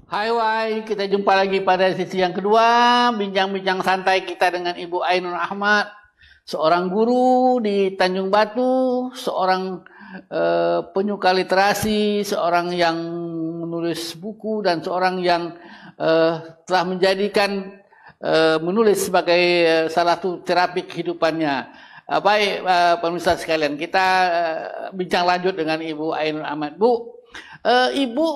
Hai Wai, kita jumpa lagi pada sesi yang kedua, bincang-bincang santai kita dengan Ibu Ainun Ahmad, seorang guru di Tanjung Batu, seorang penyuka literasi, seorang yang menulis buku, dan seorang yang telah menjadikan menulis sebagai salah satu terapi kehidupannya. Baik pemirsa sekalian, kita bincang lanjut dengan Ibu Ainun Ahmad. Bu, Ibu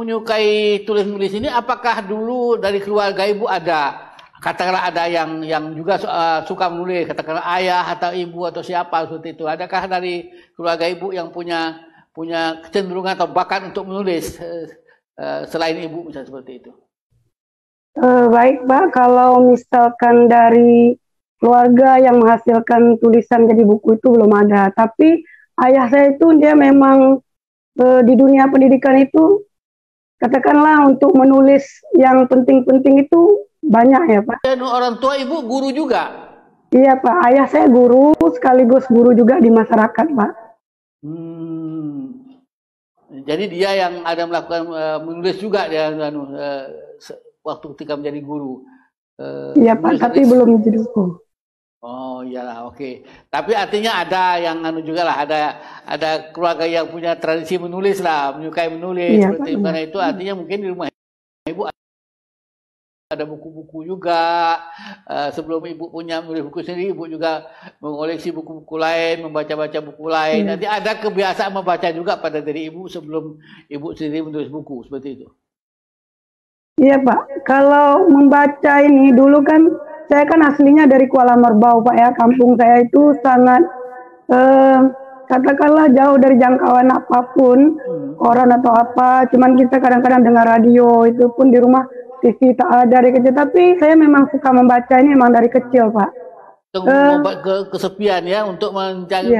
menyukai tulis-menulis ini, apakah dulu dari keluarga Ibu ada, katakanlah ada yang juga suka menulis, katakanlah ayah atau ibu atau siapa seperti itu? Adakah dari keluarga Ibu yang punya kecenderungan atau bakat untuk menulis selain Ibu misalnya seperti itu? Baik Pak, kalau misalkan dari keluarga yang menghasilkan tulisan jadi buku itu belum ada. Tapi ayah saya itu dia memang di dunia pendidikan itu, katakanlah untuk menulis yang penting-penting itu banyak ya Pak. Dan orang tua Ibu guru juga? Iya Pak, ayah saya guru sekaligus guru juga di masyarakat Pak. Jadi dia yang ada melakukan menulis juga dia waktu ketika menjadi guru. Iya Pak, tapi belum jadi buku. Oh iyalah, oke. Tapi artinya ada yang juga lah, ada keluarga yang punya tradisi menulis lah, menyukai menulis Iya, seperti itu. Karena itu artinya mungkin di rumah Ibu ada buku-buku juga. Sebelum Ibu punya menulis buku sendiri, Ibu juga mengoleksi buku-buku lain, membaca-baca buku lain. Iya. Nanti ada kebiasaan membaca juga pada diri Ibu sebelum Ibu sendiri menulis buku seperti itu. Iya Pak, kalau membaca ini dulu kan saya kan aslinya dari Kuala Merbau Pak ya, kampung saya itu sangat katakanlah jauh dari jangkauan apapun, koran atau apa, cuman kita kadang-kadang dengar radio, itu pun di rumah TV tak ada dari kecil, tapi saya memang suka membaca ini memang dari kecil Pak. Kesepian ya, untuk mencari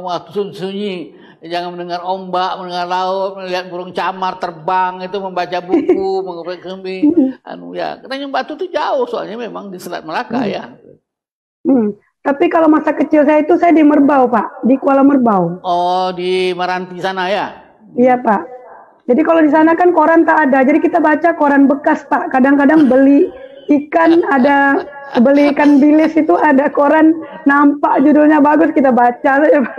waktu sunyi, jangan mendengar ombak, mendengar laut, melihat burung camar terbang, itu membaca buku, mengobrol kambing, Tanjung Batu itu jauh soalnya memang di Selat Melaka ya. Tapi kalau masa kecil saya itu saya di Merbau Pak, di Kuala Merbau. Oh, di Meranti sana ya? Iya Pak. Jadi kalau di sana kan koran tak ada, jadi kita baca koran bekas Pak. Kadang-kadang beli ikan, beli ikan bilis itu ada koran nampak judulnya bagus, kita baca saja Pak.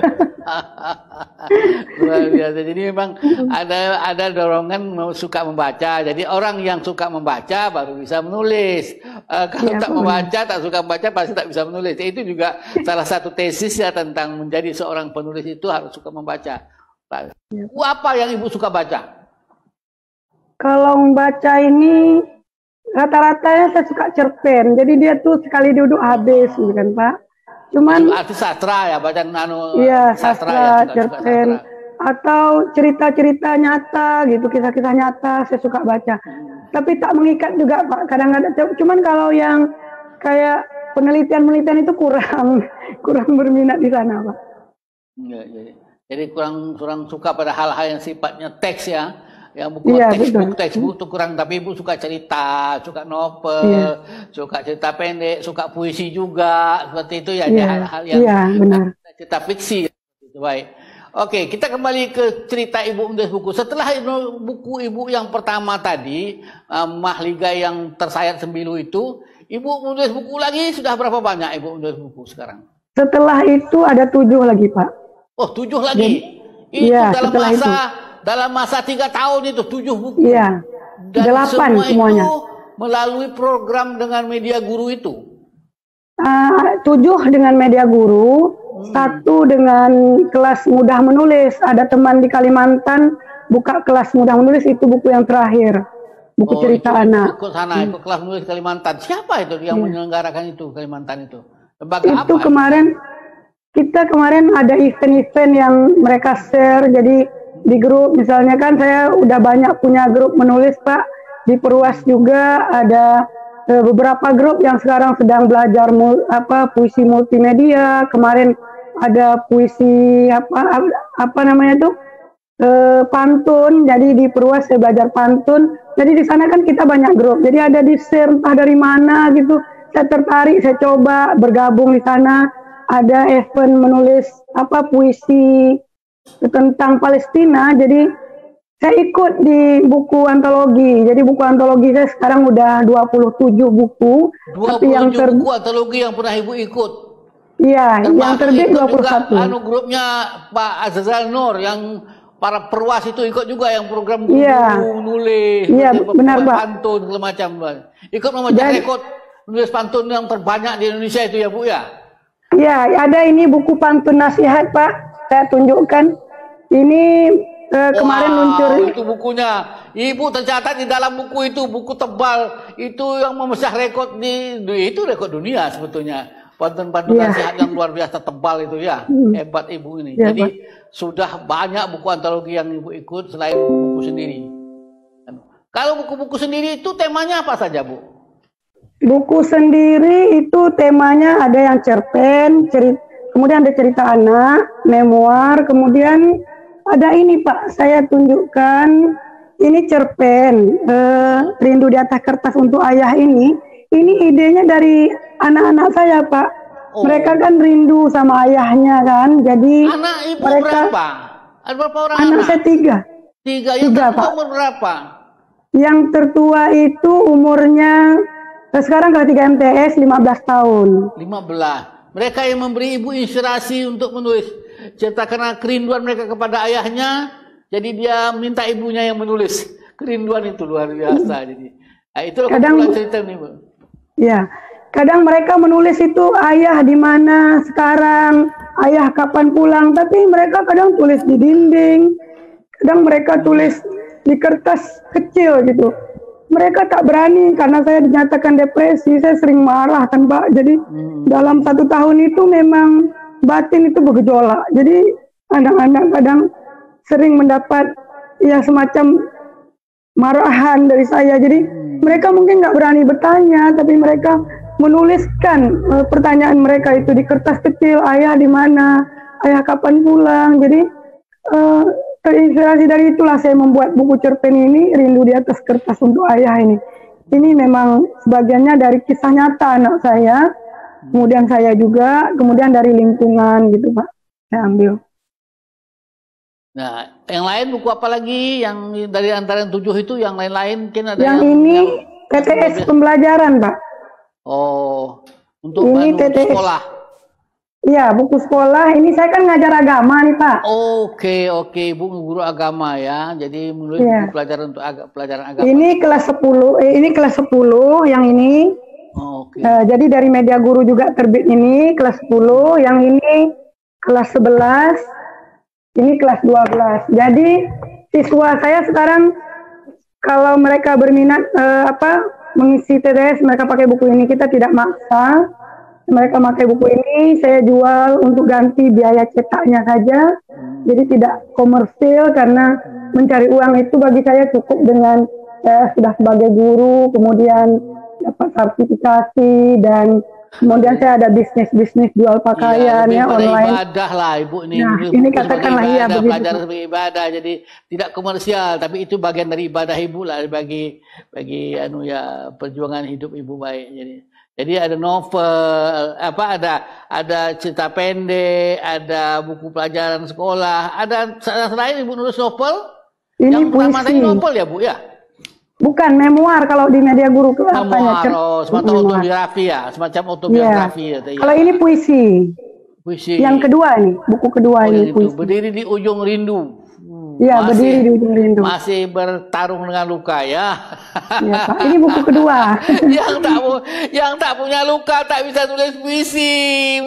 Luar biasa. Jadi memang ada dorongan suka membaca. Jadi orang yang suka membaca baru bisa menulis. Kalau tak membaca, tak suka membaca, pasti tak bisa menulis. Itu juga salah satu tesis ya tentang menjadi seorang penulis itu harus suka membaca. Apa yang Ibu suka baca? Kalau membaca ini rata-ratanya saya suka cerpen. Jadi dia tuh sekali duduk habis, gitu kan Pak. Cuman arti sastra ya, bacaan iya, sastra, cerpen, atau cerita-cerita nyata gitu, kisah-kisah nyata saya suka baca. Tapi tak mengikat juga Pak, kadang-kadang. Cuman kalau yang kayak penelitian-penelitian itu kurang berminat di sana Pak. Jadi kurang suka pada hal-hal yang sifatnya teks ya. Yang buku textbook itu kurang, tapi Ibu suka cerita, suka novel, suka cerita pendek, suka puisi juga, seperti itu ya, hal-hal yang benar. Cerita fiksi. Baik. Oke, kita kembali ke cerita Ibu menulis buku. Setelah buku Ibu yang pertama tadi, Mahligai yang tersayat sembilu itu, Ibu menulis buku lagi, sudah berapa banyak Ibu menulis buku sekarang? Setelah itu ada 7 lagi Pak. Oh, 7 lagi? Itu dalam masa 3 tahun itu 7 buku. Iya. Dan 8 semuanya. Itu melalui program dengan media guru itu. 7 dengan media guru, 1 dengan kelas mudah menulis. Ada teman di Kalimantan buka kelas mudah menulis, itu buku yang terakhir. Buku cerita anak. Ikut sana, ikut kelas menulis Kalimantan. Siapa itu yang menyelenggarakan itu Kalimantan itu? Lembaga itu apa? Kita kemarin ada event-event yang mereka share, jadi di grup, misalnya kan saya udah banyak punya grup menulis Pak, di Perwas juga ada beberapa grup yang sekarang sedang belajar puisi multimedia. Kemarin ada puisi apa namanya tuh pantun, jadi di Perwas saya belajar pantun. Jadi di sana kan kita banyak grup, jadi ada di share entah dari mana gitu, saya tertarik, saya coba bergabung di sana. Ada event menulis puisi tentang Palestina, jadi Saya ikut di buku antologi. Jadi buku antologi saya sekarang udah 27 buku. 27 buku antologi yang pernah Ibu ikut. Iya, yang terbit 21. Juga, grupnya Pak Azazal Nur yang para perwas itu ikut juga yang program guru nulis. Iya, benar Pak. Pantun segala macam. Ikut memecah rekod menulis pantun yang terbanyak di Indonesia itu ya Bu ya. Iya, ada ini buku pantun nasihat Pak. Saya tunjukkan. Ini kemarin luncur. Itu bukunya. Ibu tercatat di dalam buku itu, buku tebal itu yang memecah rekod itu rekod dunia sebetulnya. Pantun-pantun nasihat yang luar biasa tebal itu ya. Hebat Ibu ini. Jadi sudah banyak buku antologi yang Ibu ikut selain buku sendiri. Kalau buku-buku sendiri itu temanya apa saja Bu? Buku sendiri itu temanya ada yang cerpen, kemudian ada cerita anak, memoir, kemudian ada ini Pak, saya tunjukkan ini cerpen, Rindu di Atas Kertas Untuk Ayah ini idenya dari anak-anak saya Pak. Mereka kan rindu sama ayahnya kan, jadi anak Ibu berapa? Ada berapa orang anak? Saya tiga. Yang tertua umur berapa? Yang tertua itu umurnya sekarang kelas 3 MTS 15 tahun. 15. Mereka yang memberi Ibu inspirasi untuk menulis cerita karena kerinduan mereka kepada ayahnya, jadi dia minta ibunya yang menulis. Kerinduan itu luar biasa. Jadi itu kumpulan cerita nih Bu. Ya, kadang mereka menulis itu ayah di mana sekarang, ayah kapan pulang, tapi mereka kadang tulis di dinding, kadang mereka tulis di kertas kecil gitu. Mereka tak berani karena saya dinyatakan depresi, saya sering marah kan Pak. Jadi dalam 1 tahun itu memang batin itu bergejolak. Jadi anak-anak kadang sering mendapat ya semacam marahan dari saya. Jadi mereka mungkin nggak berani bertanya, tapi mereka menuliskan pertanyaan mereka itu di kertas kecil. Ayah di mana? Ayah kapan pulang? Jadi terinspirasi dari itulah saya membuat buku cerpen ini, Rindu di Atas Kertas Untuk Ayah ini. Ini memang sebagiannya dari kisah nyata anak saya, kemudian saya juga, kemudian dari lingkungan gitu Pak, saya ambil. Nah, yang lain buku apa lagi yang dari antara yang 7 itu, yang lain-lain mungkin ada yang ini TTS pembelajaran Pak. Oh, untuk ini TTS sekolah. Iya, buku sekolah. Ini saya kan ngajar agama nih Pak. Oke, Bu guru agama ya. Jadi menulis buku pelajaran untuk pelajaran agama. Ini kelas 10, ini kelas 10 yang ini. Jadi dari Media Guru juga terbit ini kelas 10, yang ini kelas 11. Ini kelas 12. Jadi siswa saya sekarang kalau mereka berminat mengisi TTS, mereka pakai buku ini, kita tidak maksa. Mereka pakai buku ini, saya jual untuk ganti biaya cetaknya saja. Jadi tidak komersil karena mencari uang itu bagi saya cukup dengan sudah sebagai guru, kemudian dapat sertifikasi, dan kemudian saya ada bisnis jual pakaian online. Ibadah lah Ibu ini. Nah, ini katakanlah iya begitu. Belajar sebagai ibadah, jadi tidak komersial, tapi itu bagian dari ibadah Ibu lah, bagi perjuangan hidup Ibu baik. Jadi ada novel, ada cerita pendek, ada buku pelajaran sekolah, ada selain Ibu nulis novel. Ini yang puisi. Tadi novel ya Bu ya? Bukan, memoir kalau di Media Guru. Memoir, semacam autobiografi ya, semacam autobiografi ya. Kalau ini puisi. Puisi. Yang kedua nih, buku kedua ini puisi. Berdiri di Ujung Rindu. Iya, berdiri di Ujung Rindu. Masih bertarung dengan luka ya. Iya Pak, ini buku kedua. yang tak punya luka tak bisa tulis puisi,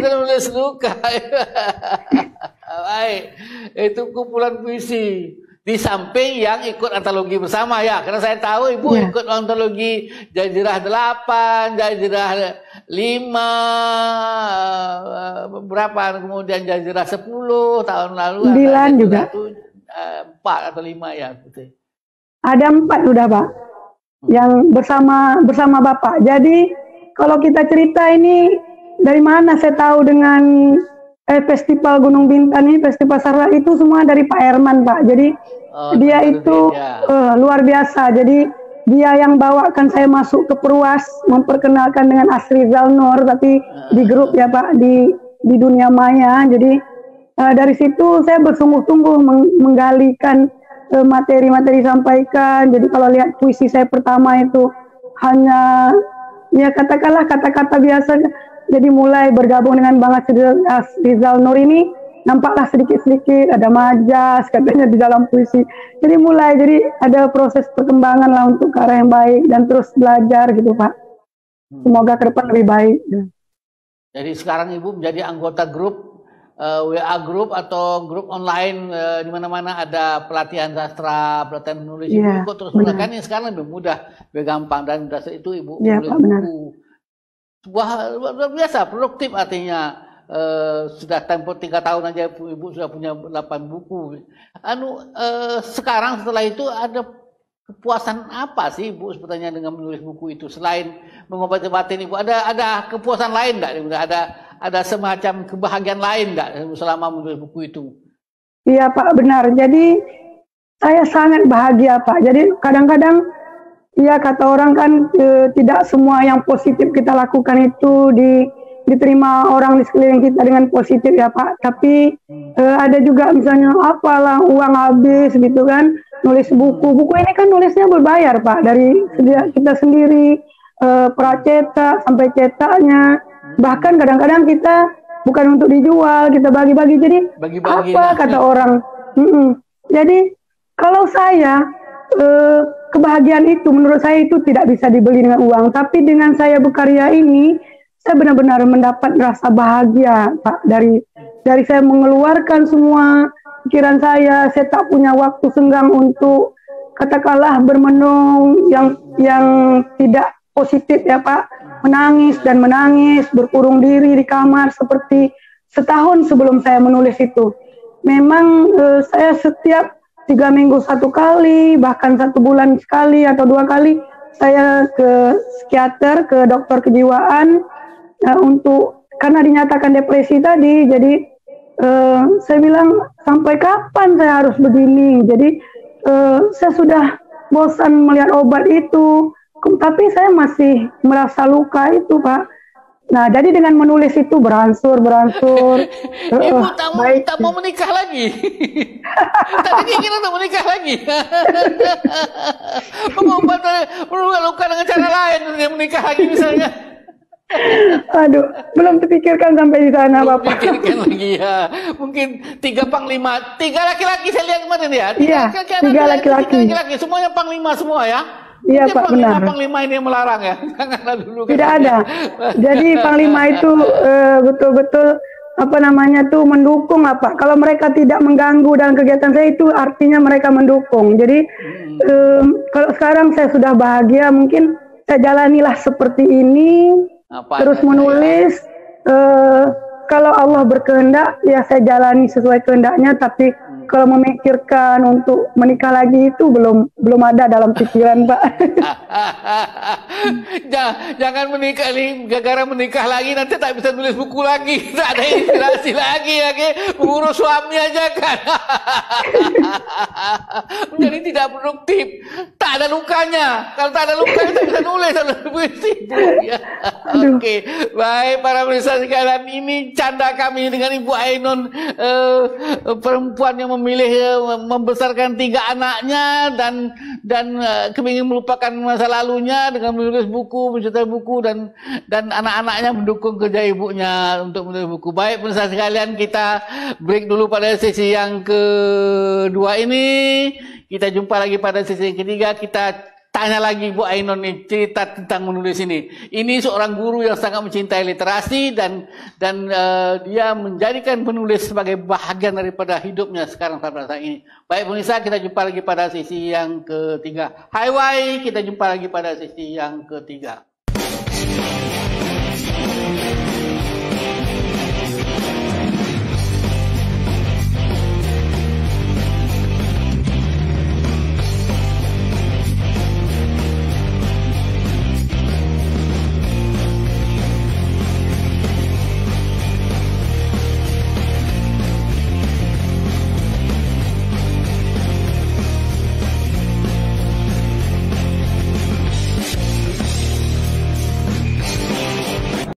tulis luka. Baik, itu kumpulan puisi. Di samping yang ikut antologi bersama ya, karena saya tahu Ibu ikut antologi Jazirah 8, Jazirah 5, berapa, kemudian Jazirah 10 tahun lalu. 9 juga. 4 atau 5 ya. Betul. Ada 4 sudah Pak, yang bersama Bapak. Jadi kalau kita cerita ini dari mana saya tahu dengan Festival Gunung Bintan ini, Festival Sarla itu semua dari Pak Herman Pak. Jadi dia itu luar biasa. Jadi dia yang bawakan saya masuk ke Perwas, memperkenalkan dengan Asrizal Nur, tapi di grup ya Pak, di dunia maya. Jadi dari situ saya bersungguh-sungguh menggalikan materi-materi sampaikan. Jadi kalau lihat puisi saya pertama itu hanya ya katakanlah kata-kata biasa. Jadi mulai bergabung dengan Bang Rizal Nur ini nampaklah sedikit-sedikit ada majas katanya di dalam puisi. Jadi ada proses perkembangan lah untuk ke arah yang baik dan terus belajar gitu Pak. Semoga ke depan lebih baik. Jadi sekarang Ibu menjadi anggota grup WA grup atau grup online di mana-mana ada pelatihan sastra, pelatihan menulis. Ibu ikut terus kan yang sekarang lebih mudah, lebih gampang dan dasar itu Ibu menulis buku. Sebuah luar biasa, produktif artinya. Sudah tempo 3 tahun aja Ibu sudah punya 8 buku. Sekarang setelah itu ada kepuasan apa sih Ibu sebetulnya dengan menulis buku itu selain mengobati batin Ibu? Ada kepuasan lain enggak? Ada semacam kebahagiaan lain enggak selama menulis buku itu? Iya Pak, benar. Jadi saya sangat bahagia Pak. Jadi kadang-kadang ya kata orang kan tidak semua yang positif kita lakukan itu diterima orang di sekeliling kita dengan positif ya Pak. Tapi ada juga misalnya apalah uang habis gitu kan, nulis buku. Buku ini kan nulisnya berbayar Pak, dari kita sendiri pracetak sampai cetaknya. Bahkan kadang-kadang kita bukan untuk dijual, kita bagi-bagi. Jadi bagi-bagi apa kata orang. Jadi kalau saya kebahagiaan itu menurut saya itu tidak bisa dibeli dengan uang. Tapi dengan saya berkarya ini saya benar-benar mendapat rasa bahagia Pak, dari saya mengeluarkan semua pikiran saya tak punya waktu senggang untuk katakanlah bermenung yang tidak positif ya Pak, menangis, berkurung diri di kamar seperti setahun sebelum saya menulis itu. Memang saya setiap 3 minggu 1 kali, bahkan 1 bulan sekali atau 2 kali saya ke psikiater, ke dokter kejiwaan. Karena dinyatakan depresi tadi, jadi saya bilang sampai kapan saya harus begini. Jadi saya sudah bosan melihat obat itu, tapi saya masih merasa luka itu Pak. Nah jadi dengan menulis itu beransur. Ibu tak mau menikah lagi. Tak ada keinginan untuk menikah lagi. Mengobati luka dengan cara lain, menikah lagi misalnya. Aduh, belum terpikirkan sampai di sana Bapak. Pikirkan lagi ya. Mungkin 3 panglima, 3 laki-laki saya lihat kemarin ya. Iya, 3 laki-laki. Semuanya panglima semua ya. Iya Pak, benar. Panglima ini yang melarang ya. Jangan dulu. Tidak ada. Jadi panglima itu betul-betul mendukung apa. Kalau mereka tidak mengganggu dalam kegiatan saya itu artinya mereka mendukung. Jadi kalau sekarang saya sudah bahagia, mungkin saya jalanilah seperti ini. Terus menulis, kalau Allah berkehendak ya saya jalani sesuai kehendaknya. Tapi kalau memikirkan untuk menikah lagi itu belum ada dalam pikiran Pak. Jangan menikah nih, gara-gara menikah lagi nanti tak bisa nulis buku lagi, tak ada inspirasi lagi ya, mengurus suami aja kan. Menjadi tidak produktif, tak ada lukanya. Kalau tak ada lukanya tak bisa nulis, tak bisa puisi. Oke, baik para pemirsa sekalian, ini canda kami dengan Ibu Ainun, perempuan yang memilih membesarkan 3 anaknya dan kepingin melupakan masa lalunya dengan menulis buku, mencetak buku dan anak-anaknya mendukung kerja ibunya untuk menulis buku. Baik pemirsa sekalian, kita break dulu pada sesi yang kedua ini. Kita jumpa lagi pada sesi yang ketiga. Kita tanya lagi Bu Ainun nih cerita tentang menulis ini. Ini seorang guru yang sangat mencintai literasi dan dia menjadikan penulis sebagai bahagian daripada hidupnya sekarang pada saat ini. Baik pemirsa, kita jumpa lagi pada sesi yang ketiga. Hai, kita jumpa lagi pada sesi yang ketiga.